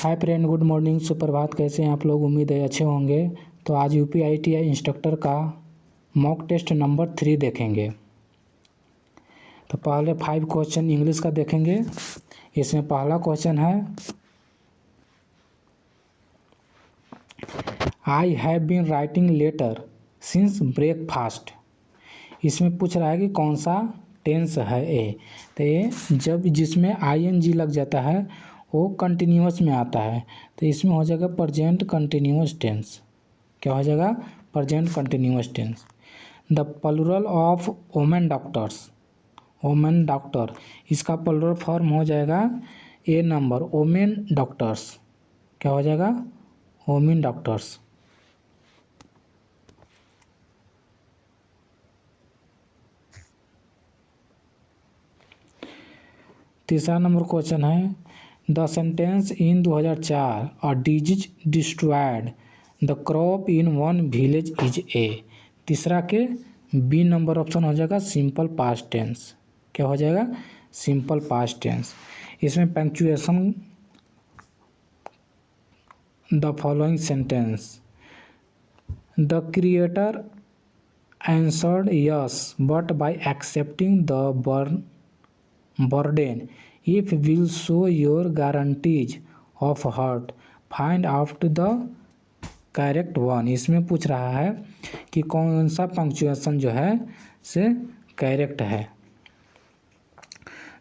Hi friend, good morning, सुप्रभात। कैसे हैं आप लोग? उम्मीद है अच्छे होंगे। तो आज यूपी ITI इंस्ट्रक्टर का मॉक टेस्ट नंबर 3 देखेंगे। तो पहले 5 क्वेश्चन इंग्लिश का देखेंगे। इसमें पहला क्वेश्चन है, I have been writing letter since breakfast. इसमें पूछ रहा है कि कौन सा टेंस है ए। तो ये जब जिसमें ING लग जाता है वो कंटिन्यूअस में आता है, तो इसमें हो जाएगा प्रेजेंट कंटिन्यूअस टेंस। क्या हो जाएगा? Present continuous tense. The plural of women doctors, women doctor, इसका प्लूरल फॉर्म हो जाएगा ए नंबर, वोमेन डॉक्टर्स। क्या हो जाएगा? Women doctors. तीसरा नंबर क्वेश्चन है, the sentence in 2004 a disease destroyed the crop in one village is A. तीसरा के बी नंबर ऑप्शन हो जाएगा सिंपल पास्ट टेंस। क्या हो जाएगा? Simple past tense. इसमें punctuation the following sentence, the creator answered yes but by accepting the burden if will show your guarantees of hurt find out the correct one। इसमें पूछ रहा है कि कौन सा पंक्चुएशन जो है से करेक्ट है।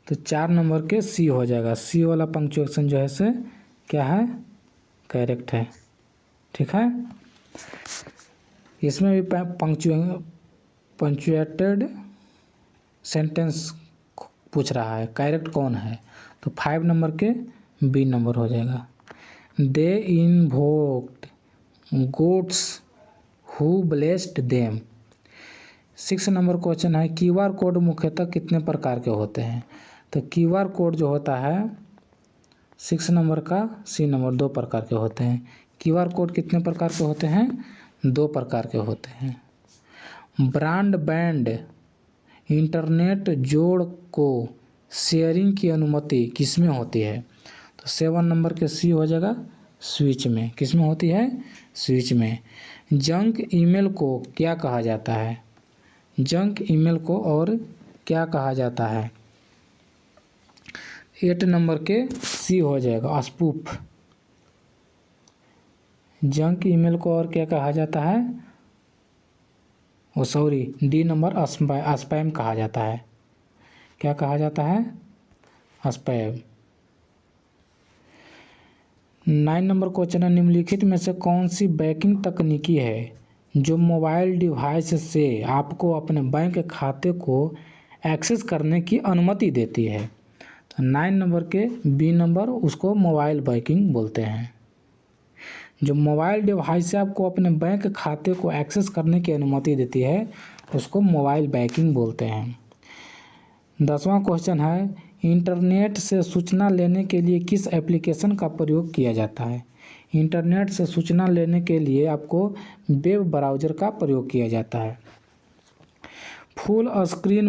तो 4 नंबर के सी हो जाएगा। सी वाला पंक्चुएशन जो है से क्या है? करेक्ट है। ठीक है। इसमें भी पंक्चुएटेड सेंटेंस पूछ रहा है, करेक्ट कौन है? तो 5 नंबर के बी नंबर हो जाएगा। They invoked gods who blessed them. 6 number question है, QR कोड मुख्यतः कितने प्रकार के होते हैं? तो QR कोड जो होता है 6 नंबर का सी नंबर 2 प्रकार के होते हैं। QR कोड कितने प्रकार के होते हैं? 2 प्रकार के होते हैं। ब्रॉडबैंड इंटरनेट जोड़ को शेयरिंग की अनुमति किसमें होती है? तो 7 नंबर के सी हो जाएगा स्विच में। किसमें होती है? स्विच में। जंक ईमेल को क्या कहा जाता है? जंक ईमेल को और क्या कहा जाता है? 8 नंबर के सी हो जाएगा स्पूफ। जंक ईमेल को और क्या कहा जाता है? डी नंबर स्पैम कहा जाता है। क्या कहा जाता है? स्पैम। 9 नंबर क्वेश्चन है, निम्नलिखित में से कौन सी बैंकिंग तकनीकी है जो मोबाइल डिवाइस से आपको अपने बैंक खाते को एक्सेस करने की अनुमति देती है? तो 9 नंबर के बी नंबर, उसको मोबाइल बैंकिंग बोलते हैं। जो मोबाइल डिवाइस से आपको अपने बैंक खाते को एक्सेस करने की अनुमति देती है उसको मोबाइल बैंकिंग बोलते हैं। 10वां क्वेश्चन है, इंटरनेट से सूचना लेने के लिए किस एप्लीकेशन का प्रयोग किया जाता है? इंटरनेट से सूचना लेने के लिए आपको वेब ब्राउज़र का प्रयोग किया जाता है। फुल स्क्रीन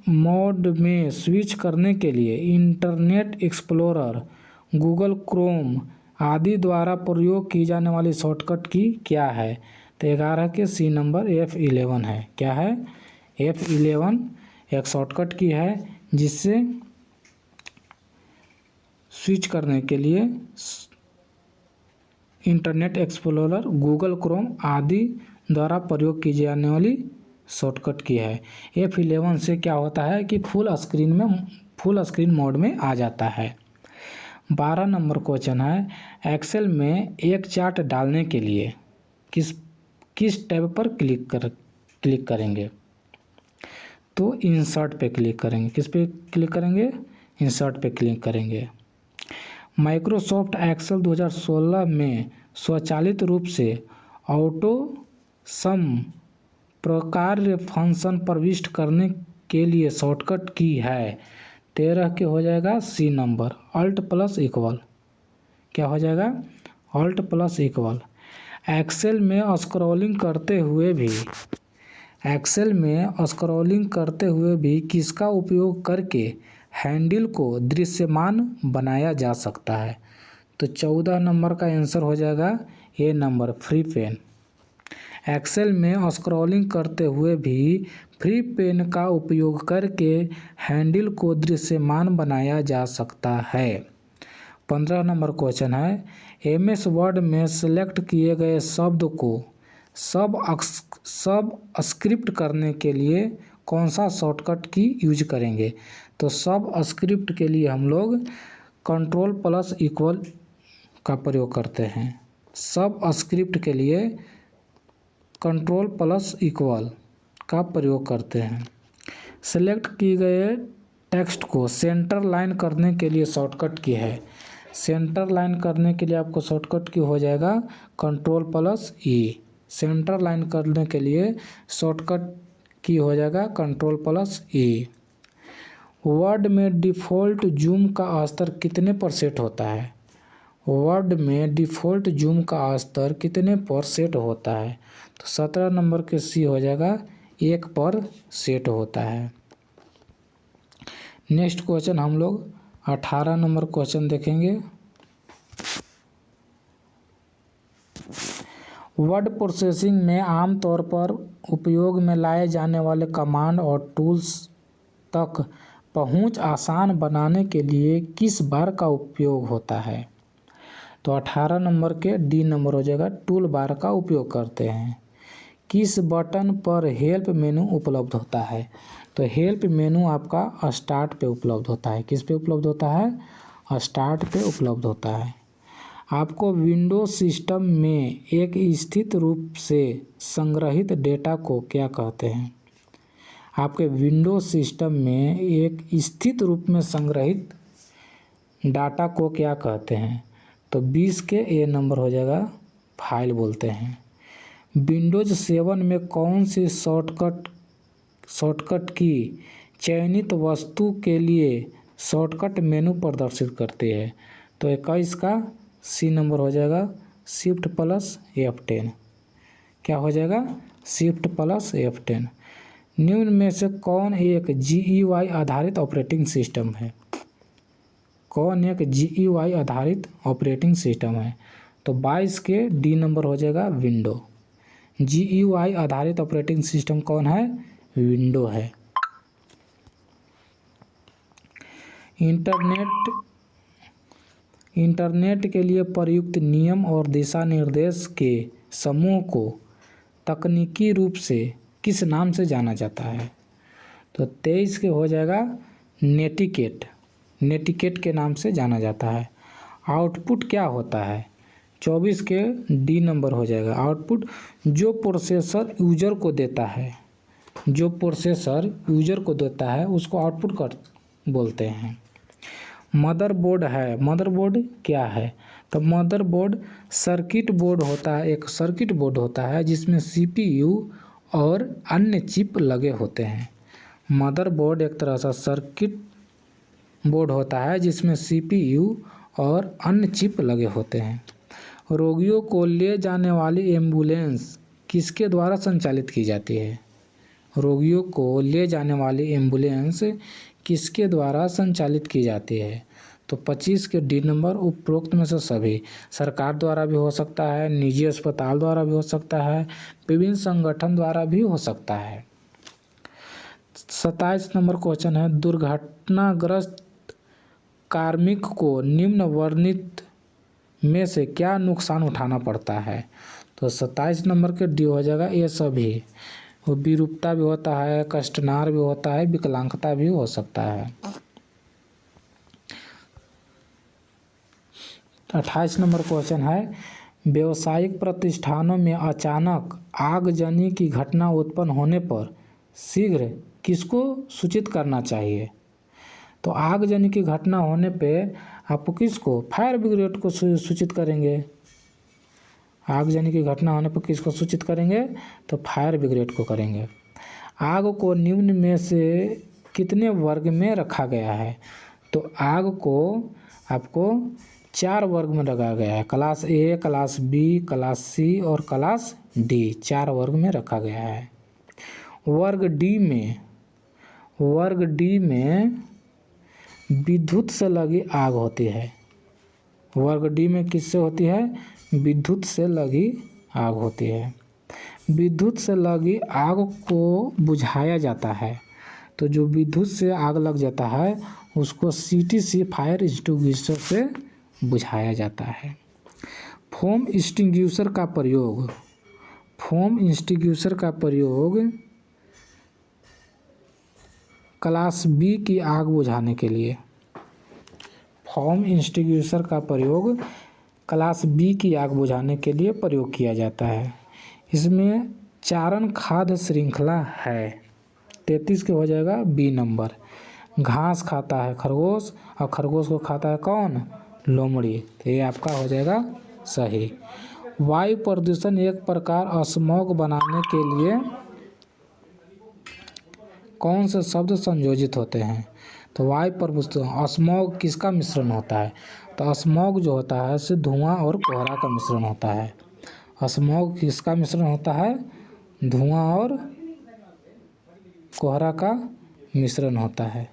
मोड में स्विच करने के लिए इंटरनेट एक्सप्लोरर, गूगल क्रोम आदि द्वारा प्रयोग की जाने वाली शॉर्टकट की क्या है? तो 11 के सी नंबर F11 है। क्या है? F11 एक शॉर्टकट की है जिससे स्विच करने के लिए इंटरनेट एक्सप्लोरर, गूगल क्रोम आदि द्वारा प्रयोग की जाने वाली शॉर्टकट की है। F11 से क्या होता है कि फुल स्क्रीन मोड में आ जाता है। 12 नंबर क्वेश्चन है, एक्सेल में एक चार्ट डालने के लिए किस टैब पर क्लिक करेंगे? तो इंसर्ट पे क्लिक करेंगे। किस पे क्लिक करेंगे? इंसर्ट पे क्लिक करेंगे। माइक्रोसॉफ्ट एक्सेल 2016 में स्वचालित रूप से ऑटो सम प्रकार फंक्शन प्रविष्ट करने के लिए शॉर्टकट की है। 13 के हो जाएगा C number, alt plus equal. क्या हो जाएगा? Alt plus equal. एक्सेल में स्क्रॉलिंग करते हुए भी किसका उपयोग करके हैंडल को दृश्यमान बनाया जा सकता है? तो 14 नंबर का आंसर हो जाएगा A number, free pen. Excel में स्क्रॉलिंग करते हुए भी फ्री पेन का उपयोग करके हैंडल को दृश्यमान बनाया जा सकता है। 15 नंबर क्वेश्चन है, एमएस वर्ड में सेलेक्ट किए गए शब्द को सब स्क्रिप्ट करने के लिए कौन सा शॉर्टकट की यूज करेंगे? तो सब स्क्रिप्ट के लिए हम लोग Ctrl+= का प्रयोग करते हैं। सब स्क्रिप्ट के लिए Ctrl+= का प्रयोग करते हैं। सेलेक्ट किए गए टेक्स्ट को सेंटर लाइन करने के लिए शॉर्टकट की है। सेंटर लाइन करने के लिए आपको शॉर्टकट की हो जाएगा Ctrl+E। सेंटर लाइन करने के लिए शॉर्टकट की हो जाएगा Ctrl+E। वर्ड में डिफ़ॉल्ट जूम का स्तर कितने पर सेट होता है? वर्ड में डिफ़ॉल्ट जूम का स्तर कितने पर सेट होता है? तो 17 नंबर के सी हो जाएगा, 1 पर सेट होता है। नेक्स्ट क्वेश्चन हम लोग 18 नंबर क्वेश्चन देखेंगे। वर्ड प्रोसेसिंग में आमतौर पर उपयोग में लाए जाने वाले कमांड और टूल्स तक पहुंच आसान बनाने के लिए किस बार का उपयोग होता है? तो 18 नंबर के डी नंबर हो जाएगा, टूल बार का उपयोग करते हैं। किस बटन पर हेल्प मेनू उपलब्ध होता है? तो हेल्प मेनू आपका स्टार्ट पे उपलब्ध होता है। किस पे उपलब्ध होता है? स्टार्ट पे उपलब्ध होता है। आपको विंडोज सिस्टम में एक स्थिर रूप से संग्रहित डेटा को क्या कहते हैं? आपके विंडोज सिस्टम में एक स्थिर रूप में संग्रहित डाटा को क्या कहते हैं? तो 20 के ए नंबर हो जाएगा, फाइल बोलते हैं। विंडोज 7 में कौन सी शॉर्टकट की चयनित वस्तु के लिए शॉर्टकट मेनू प्रदर्शित करती है? तो 21 का सी नंबर हो जाएगा, Shift+F10। क्या हो जाएगा? Shift+F10। निम्न में से कौन एक GUI आधारित ऑपरेटिंग सिस्टम है? कौन एक GUI आधारित ऑपरेटिंग सिस्टम है? तो 22 के डी नंबर हो जाएगा, विंडो। GUI आधारित ऑपरेटिंग सिस्टम कौन है? विंडो है। इंटरनेट के लिए प्रयुक्त नियम और दिशा निर्देश के समूह को तकनीकी रूप से किस नाम से जाना जाता है? तो 23 के हो जाएगा, नेटिकेट के नाम से जाना जाता है। आउटपुट क्या होता है? 24 के डी नंबर हो जाएगा, आउटपुट जो प्रोसेसर यूजर को देता है, जो प्रोसेसर यूजर को देता है उसको आउटपुट बोलते हैं। मदरबोर्ड है, मदरबोर्ड क्या है? तो मदरबोर्ड सर्किट बोर्ड होता है, एक सर्किट बोर्ड होता है जिसमें CPU और अन्य चिप लगे होते हैं। मदरबोर्ड एक तरह का सर्किट बोर्ड होता है जिसमें CPU और अन्य चिप लगे होते हैं। रोगियों को ले जाने वाली एम्बुलेंस किसके द्वारा संचालित की जाती है? रोगियों को ले जाने वाली एम्बुलेंस किसके द्वारा संचालित की जाती है? तो 25 के डी नंबर, उपरोक्त में से सभी। सरकार द्वारा भी हो सकता है, निजी अस्पताल द्वारा भी हो सकता है, विभिन्न संगठन द्वारा भी हो सकता है। 27 नंबर क्वेश्चन है, दुर्घटनाग्रस्त कार्मिक को निम्न वर्णित में से क्या नुकसान उठाना पड़ता है? तो 27 नंबर के डी हो जाएगा, ये सभी। वो विरूपता भी होता है, कष्टनार भी होता है, विकलांगता भी हो सकता है। 28 नंबर क्वेश्चन है, व्यावसायिक प्रतिष्ठानों में अचानक आगजनी की घटना उत्पन्न होने पर शीघ्र किसको सूचित करना चाहिए? तो आगजनी की घटना होने पे आप किसको? फायर ब्रिगेड को सूचित करेंगे। आगजनी की घटना होने पर किसको सूचित करेंगे? तो फायर ब्रिगेड को करेंगे। आग को निम्न में से कितने वर्ग में रखा गया है? तो आग को आपको 4 वर्ग में रखा गया है, class A, class B, class C और क्लास D, 4 वर्ग में रखा गया है। वर्ग D में विद्युत से लगी आग होती है। वर्ग डी में किससे होती है? विद्युत से लगी आग होती है। विद्युत से लगी आग को बुझाया जाता है, तो जो विद्युत से आग लग जाता है उसको CTC फायर एक्सटिंग्विशर से बुझाया जाता है। फोम एक्सटिंग्विशर का प्रयोग, फोम एक्सटिंग्विशर का प्रयोग क्लास B की आग बुझाने के लिए, फोम एक्सटिंग्विशर का प्रयोग क्लास B की आग बुझाने के लिए प्रयोग किया जाता है। इसमें चारण खाद्य श्रृंखला है। 33 के हो जाएगा B नंबर। घास खाता है खरगोश और खरगोश को खाता है कौन? लोमड़ी। तो ये आपका हो जाएगा सही। वायु प्रदूषण एक प्रकार स्मॉग बनाने के लिए कौन से शब्द संयोजित होते हैं? तो वायु प्रदूषण स्मॉग किसका मिश्रण होता है? तो स्मॉग जो होता है इससे धुआं और कोहरा का मिश्रण होता है। स्मॉग किसका मिश्रण होता है? धुआं और कोहरा का मिश्रण होता है।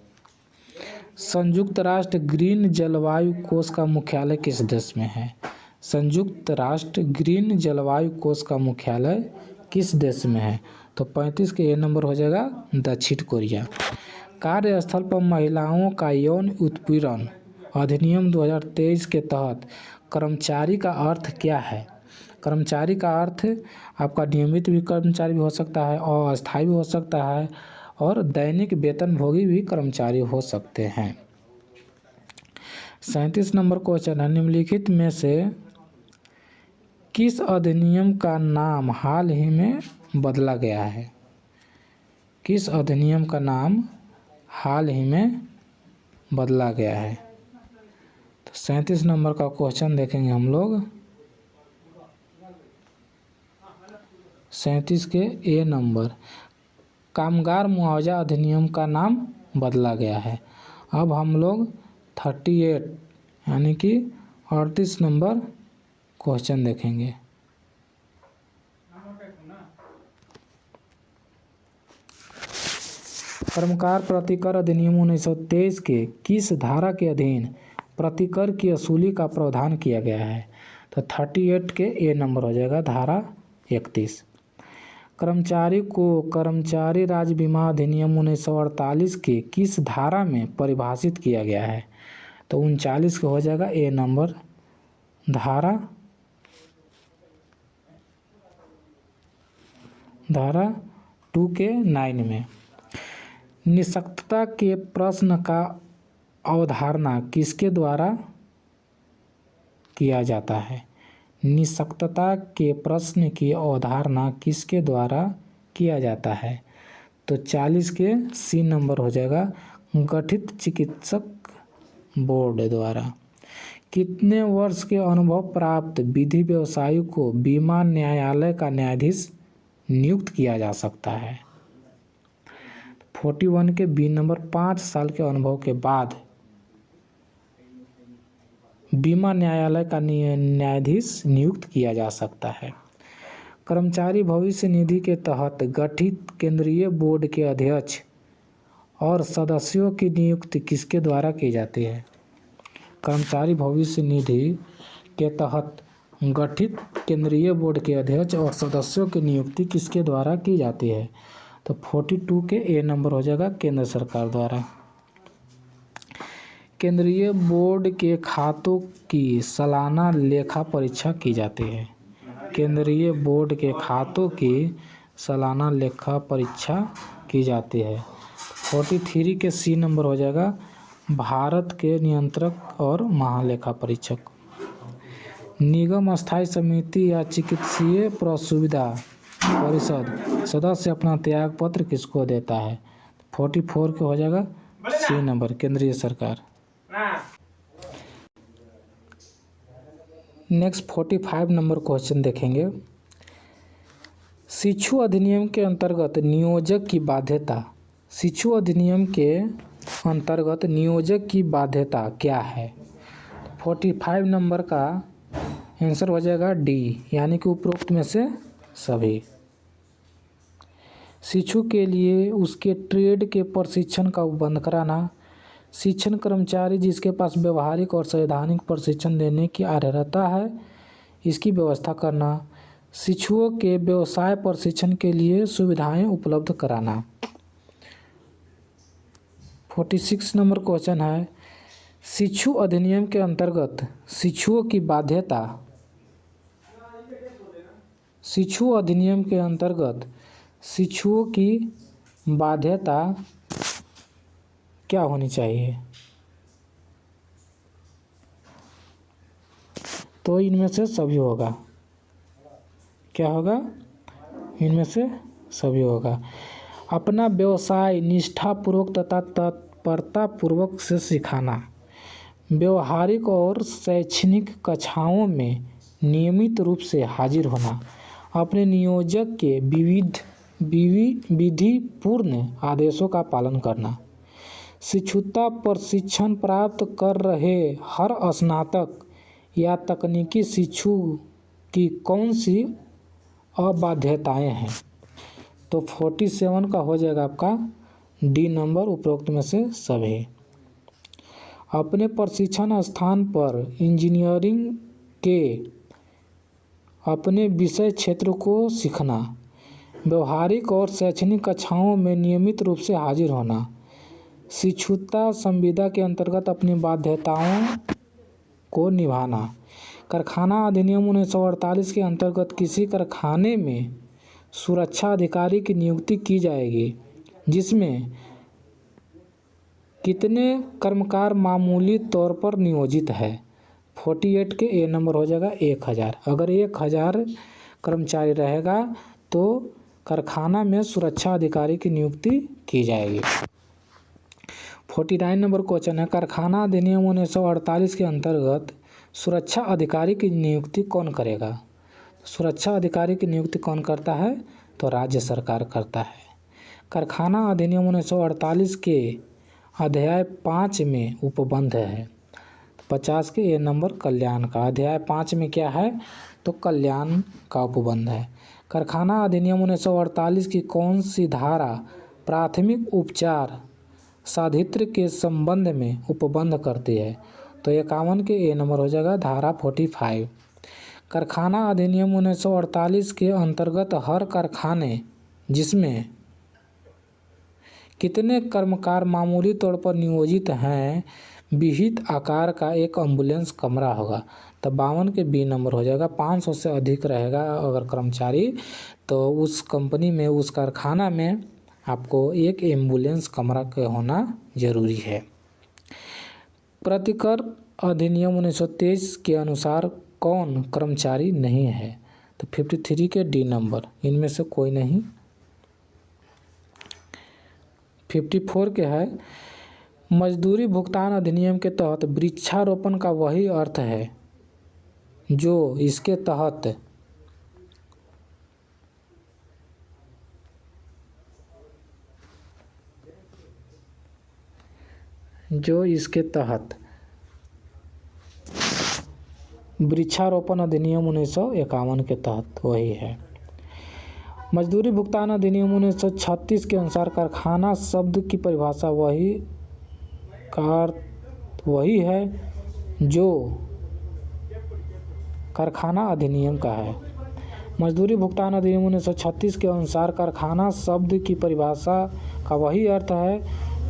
संयुक्त राष्ट्र ग्रीन जलवायु कोष का मुख्यालय किस देश में है? संयुक्त राष्ट्र ग्रीन जलवायु कोष का मुख्यालय किस देश में है? तो 35 के ए नंबर हो जाएगा दक्षिण कोरिया। कार्यस्थल पर महिलाओं का यौन उत्पीड़न अधिनियम 2023 के तहत कर्मचारी का अर्थ क्या है? कर्मचारी का अर्थ आपका नियमित भी कर्मचारी भी हो सकता है, और अस्थायी भी हो सकता है, और दैनिक वेतनभोगी भी कर्मचारी हो सकते हैं। 37 नंबर क्वेश्चन है, निम्नलिखित में से किस अधिनियम का नाम हाल ही में बदला गया है? किस अधिनियम का नाम हाल ही में बदला गया है? तो 37 नंबर का क्वेश्चन देखेंगे हम लोग। 37 के ए नंबर, कामगार मुआवजा अधिनियम का नाम बदला गया है। अब हम लोग 38 यानी कि 38 नंबर क्वेश्चन देखेंगे। कर्मकार प्रतिकर अधिनियम 1923 के किस धारा के अधीन प्रतिकर की वसूली का प्रावधान किया गया है? तो 38 के ए नंबर हो जाएगा धारा 31। कर्मचारी को कर्मचारी राज्य बीमा अधिनियम 1948 के किस धारा में परिभाषित किया गया है? तो 39 का हो जाएगा ए नंबर धारा 2 के 9 में। निःशक्तता के प्रश्न का अवधारणा किसके द्वारा किया जाता है? निःशक्तता के प्रश्न की अवधारणा किसके द्वारा किया जाता है? तो 40 के सी नंबर हो जाएगा गठित चिकित्सक बोर्ड द्वारा। कितने वर्ष के अनुभव प्राप्त विधि व्यवसायी को बीमा न्यायालय का न्यायाधीश नियुक्त किया जा सकता है? 41 के बी नंबर 5 साल के अनुभव के बाद बीमा न्यायालय का न्यायाधीश नियुक्त किया जा सकता है। कर्मचारी भविष्य निधि के तहत गठित केंद्रीय बोर्ड के अध्यक्ष और सदस्यों की नियुक्ति किसके द्वारा की जाती है? कर्मचारी भविष्य निधि के तहत गठित केंद्रीय बोर्ड के अध्यक्ष और सदस्यों की नियुक्ति किसके द्वारा की जाती है? तो 42 के ए नंबर हो जाएगा केंद्र सरकार द्वारा। केंद्रीय बोर्ड के खातों की सालाना लेखा परीक्षा की जाती है। केंद्रीय बोर्ड के खातों की सालाना लेखा परीक्षा की जाती है। 43 के सी नंबर हो जाएगा भारत के नियंत्रक और महालेखा परीक्षक। निगम स्थायी समिति या चिकित्सीय प्रसुविधा परिषद सदस्य अपना त्याग पत्र किसको देता है? 44 के हो जाएगा सी नंबर केंद्रीय सरकार। नेक्स्ट 45 नंबर क्वेश्चन देखेंगे। शिशु अधिनियम के अंतर्गत नियोजक की बाध्यता, शिशु अधिनियम के अंतर्गत नियोजक की बाध्यता क्या है? 45 नंबर का आंसर हो जाएगा डी यानी कि उपरोक्त में से सभी। शिशु के लिए उसके ट्रेड के प्रशिक्षण का उपबंध कराना, शिक्षण कर्मचारी जिसके पास व्यवहारिक और सैद्धांतिक प्रशिक्षण देने की अर्हता है, इसकी व्यवस्था करना। शिक्षुओं के व्यवसाय प्रशिक्षण के लिए सुविधाएं उपलब्ध कराना। 46 नंबर क्वेश्चन है, शिक्षु अधिनियम के अंतर्गत शिक्षुओं की बाध्यता, शिक्षु अधिनियम के अंतर्गत शिक्षुओं की बाध्यता क्या होनी चाहिए? तो इनमें से सभी होगा। क्या होगा? इनमें से सभी होगा। अपना व्यवसाय निष्ठापूर्वक तथा तत्परतापूर्वक से सिखाना। व्यवहारिक और शैक्षणिक कक्षाओं में नियमित रूप से हाजिर होना। अपने नियोजक के विधिपूर्ण आदेशों का पालन करना। शिक्षुता प्रशिक्षण प्राप्त कर रहे हर स्नातक या तकनीकी शिक्षु की कौन सी अबाध्यताएं हैं? तो 47 का हो जाएगा आपका डी नंबर, उपरोक्त में से सभी। अपने प्रशिक्षण स्थान पर इंजीनियरिंग के अपने विषय क्षेत्र को सीखना। व्यवहारिक और शैक्षणिक कक्षाओं में नियमित रूप से हाजिर होना। शिक्षुता संविदा के अंतर्गत अपनी बाध्यताओं को निभाना। कारखाना अधिनियम 1948 के अंतर्गत किसी कारखाने में सुरक्षा अधिकारी की नियुक्ति की जाएगी, जिसमें कितने कर्मकार मामूली तौर पर नियोजित है? 48 के ए नंबर हो जाएगा 1000। अगर 1000 कर्मचारी रहेगा तो कारखाना में सुरक्षा अधिकारी की नियुक्ति की जाएगी। 49 नंबर क्वेश्चन है, कारखाना अधिनियम 1948 के अंतर्गत सुरक्षा अधिकारी की नियुक्ति कौन करेगा? सुरक्षा अधिकारी की नियुक्ति कौन करता है? तो राज्य सरकार करता है। कारखाना अधिनियम 1948 के अध्याय 5 में उपबंध है। 50 के ए नंबर कल्याण का। अध्याय 5 में क्या है? तो कल्याण का उपबंध है। कारखाना अधिनियम 1948 की कौन सी धारा प्राथमिक उपचार साधित्र के संबंध में उपबंध करती है? तो 51 के ए नंबर हो जाएगा धारा 45। कारखाना अधिनियम 1948 के अंतर्गत हर कारखाने जिसमें कितने कर्मकार मामूली तौर पर नियोजित हैं, विहित आकार का एक एम्बुलेंस कमरा होगा। तो 52 के बी नंबर हो जाएगा। 500 से अधिक रहेगा अगर कर्मचारी, तो उस कंपनी में, उस कारखाना में आपको एक एम्बुलेंस कमरा का होना जरूरी है। प्रतिकर अधिनियम 1923 के अनुसार कौन कर्मचारी नहीं है? तो 53 के डी नंबर, इनमें से कोई नहीं। 54 के है, मजदूरी भुगतान अधिनियम के तहत वृक्षारोपण का वही अर्थ है जो इसके तहत वृक्षारोपण अधिनियम 1951 के तहत वही है। मजदूरी भुगतान अधिनियम 1936 के अनुसार कारखाना शब्द की परिभाषा वही है जो कारखाना अधिनियम का है। मजदूरी भुगतान अधिनियम 1936 के अनुसार कारखाना शब्द की परिभाषा का वही अर्थ है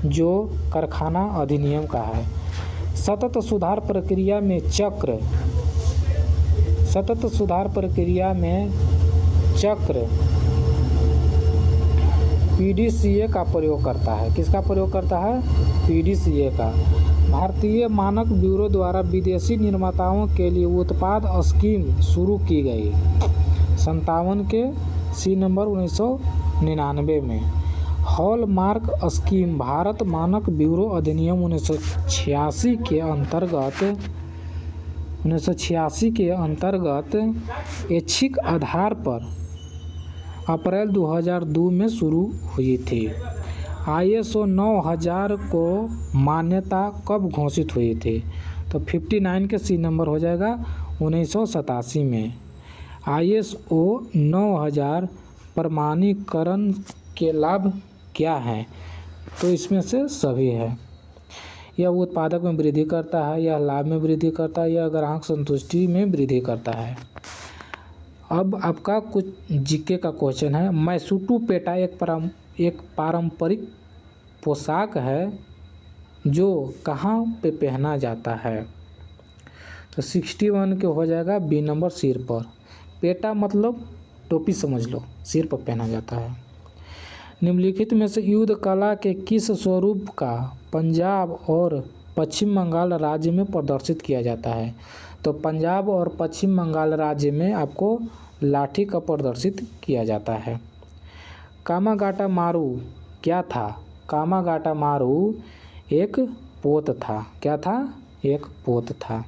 जो कारखाना अधिनियम का है। सतत सुधार प्रक्रिया में चक्र पीडीसीए का प्रयोग करता है। किसका प्रयोग करता है? पीडीसीए का। भारतीय मानक ब्यूरो द्वारा विदेशी निर्माताओं के लिए उत्पाद स्कीम शुरू की गई 57 के सी नंबर 1999 में। हॉलमार्क स्कीम भारत मानक ब्यूरो अधिनियम 1986 के अंतर्गत ऐच्छिक आधार पर अप्रैल 2002 में शुरू हुई थी। ISO 9000 को मान्यता कब घोषित हुई थी? तो 59 के सी नंबर हो जाएगा 1987 में। ISO 9000 प्रमाणीकरण के लाभ क्या हैं? तो इसमें से सभी है। यह उत्पादक में वृद्धि करता है, यह लाभ में वृद्धि करता है, यह ग्राहक संतुष्टि में वृद्धि करता है। अब आपका कुछ जीके का क्वेश्चन है। मैसूटू पेटा एक पारंपरिक पोशाक है जो कहाँ पे पहना जाता है? तो 61 के हो जाएगा बी नंबर, सिर पर। पेटा मतलब टोपी समझ लो, सिर पर पहना जाता है। निम्नलिखित में से युद्ध कला के किस स्वरूप का पंजाब और पश्चिम बंगाल राज्य में प्रदर्शित किया जाता है? तो पंजाब और पश्चिम बंगाल राज्य में आपको लाठी का प्रदर्शित किया जाता है। कामागाटा मारू क्या था? कामागाटा मारू एक पोत था। क्या था? एक पोत था।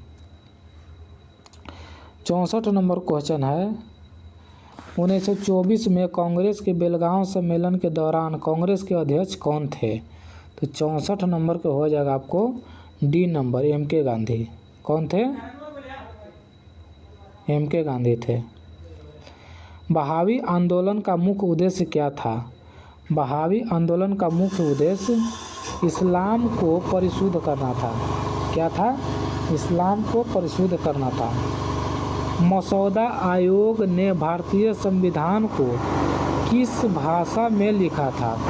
64 नंबर क्वेश्चन है। 1924 में कांग्रेस के बेलगांव सम्मेलन के दौरान कांग्रेस के अध्यक्ष कौन थे? तो 64 नंबर के हो जाएगा आपको डी नंबर, एम.के. गांधी। कौन थे? एम.के. गांधी थे। बहावी आंदोलन का मुख्य उद्देश्य क्या था? बहावी आंदोलन का मुख्य उद्देश्य इस्लाम को परिशुद्ध करना था। क्या था? इस्लाम को परिशुद्ध करना था। मसौदा आयोग ने भारतीय संविधान को किस भाषा में लिखा था?